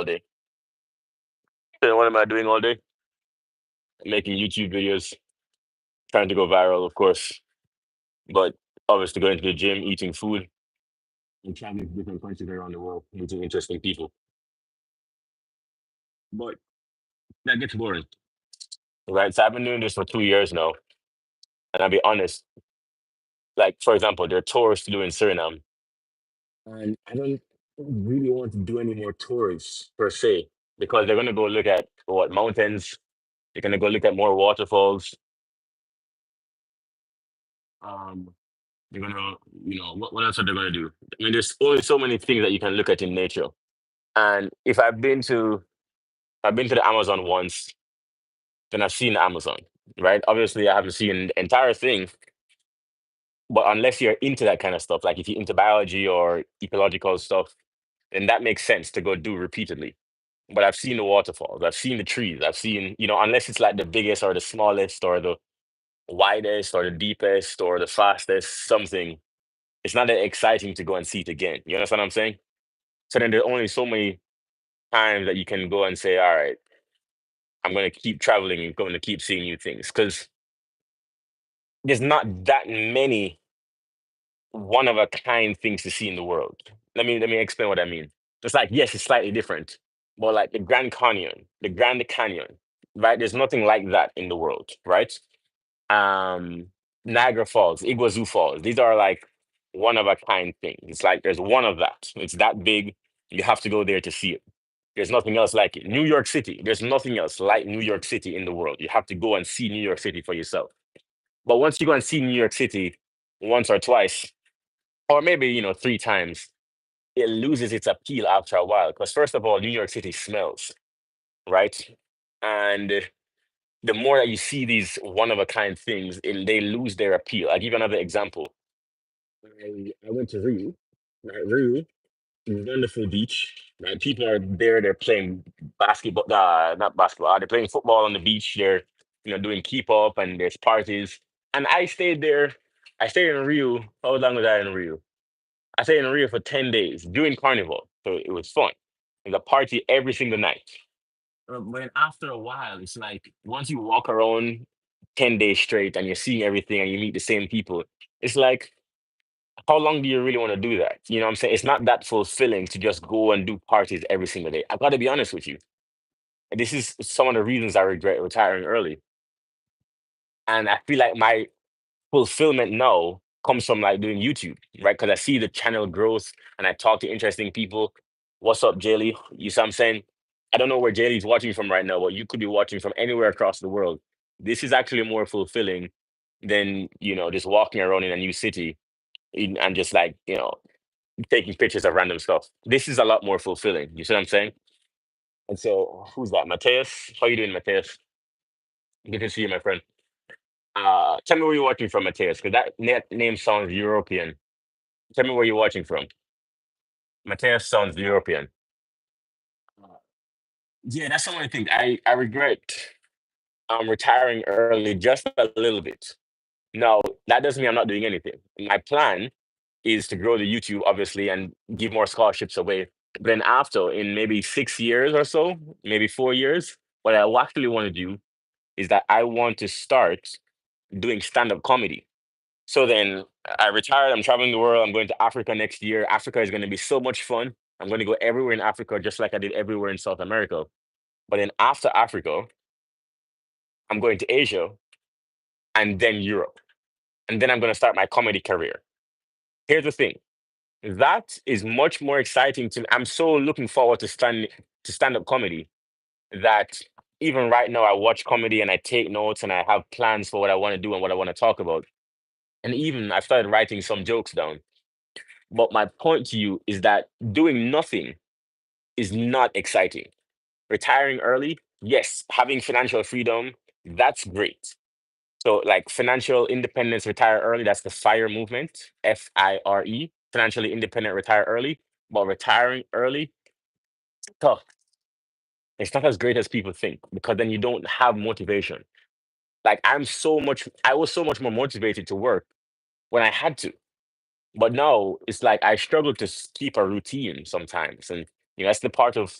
all day. So what am I doing all day? Making YouTube videos, trying to go viral, of course, but obviously going to the gym, eating food, and traveling to different countries around the world, meeting interesting people. But that gets boring, right? So I've been doing this for 2 years now, and I'll be honest. Like for example, there are tours to do in Suriname, and I don't really want to do any more tours per se because they're going to go look at what mountains. They're going to go look at more waterfalls. Um, they're gonna, what else are they gonna do? I mean, there's only so many things that you can look at in nature. And if I've been to the Amazon once, then I've seen the Amazon, right? Obviously, I haven't seen the entire thing, but unless you're into that kind of stuff, like if you're into biology or ecological stuff, then that makes sense to go do repeatedly. But I've seen the waterfalls, I've seen the trees, I've seen, unless it's like the biggest or the smallest or the widest or the deepest or the fastest, something, it's not that exciting to go and see it again. You understand what I'm saying? So then there's only so many times that you can go and say, all right, I'm going to keep traveling and going to keep seeing new things because there's not that many one of a kind things to see in the world. Let me explain what I mean. It's like yes, it's slightly different, but like the Grand Canyon, right? There's nothing like that in the world, right? Um, Niagara Falls, Iguazu Falls. These are like one of a kind things. It's like there's one of that. It's that big. You have to go there to see it. There's nothing else like it. New York City. There's nothing else like New York City in the world. You have to go and see New York City for yourself. But once you go and see New York City once or twice, or maybe three times, it loses its appeal after a while. Because first of all, New York City smells, right? And the more that you see these one of a kind things, they lose their appeal. I'll give you another example. I went to Rio. Right, Rio, wonderful beach. Right, people are there. They're playing basketball. Not basketball. They're playing football on the beach. They're doing keep up, and there's parties. And I stayed there. I stayed in Rio. How long was I in Rio? I stayed in Rio for 10 days doing carnival. So it was fun. It was a party every single night. But after a while, it's like once you walk around 10 days straight and you're seeing everything and you meet the same people, it's like how long do you really want to do that? You know what I'm saying? It's not that fulfilling to just go and do parties every single day. I've got to be honest with you. This is some of the reasons I regret retiring early. And I feel like my fulfillment now comes from like doing YouTube, right? Because I see the channel growth and I talk to interesting people. What's up, Jaylee? You see what I'm saying? I don't know where Jaylee's watching from right now, but you could be watching from anywhere across the world. This is actually more fulfilling than, just walking around in a new city and just like, taking pictures of random stuff. This is a lot more fulfilling. You see what I'm saying? And so, who's that? Mateus? How you doing, Mateus? Good to see you, my friend. Tell me where you're watching from, Mateus, because that name sounds European. Tell me where you're watching from. Mateus sounds European. Yeah, that's the only thing. I regret retiring early just a little bit. No, that doesn't mean I'm not doing anything. My plan is to grow the YouTube, obviously, and give more scholarships away. But then after, in maybe 6 years or so, maybe 4 years, what I actually want to do is that I want to start doing stand-up comedy. So then I retired. I'm traveling the world. I'm going to Africa next year. Africa is going to be so much fun. I'm going to go everywhere in Africa, just like I did everywhere in South America. But then after Africa, I'm going to Asia and then Europe. And then I'm going to start my comedy career. Here's the thing. That is much more exciting to me. I'm so looking forward to stand-up comedy that even right now I watch comedy and I take notes and I have plans for what I want to do and what I want to talk about. And even I've started writing some jokes down. But my point to you is that doing nothing is not exciting. Retiring early, yes, having financial freedom, that's great. So, like financial independence, retire early, that's the FIRE movement, FIRE, financially independent, retire early. But retiring early, tough. It's not as great as people think because then you don't have motivation. Like I was so much more motivated to work when I had to. But now it's like I struggle to keep a routine sometimes. And, that's the part of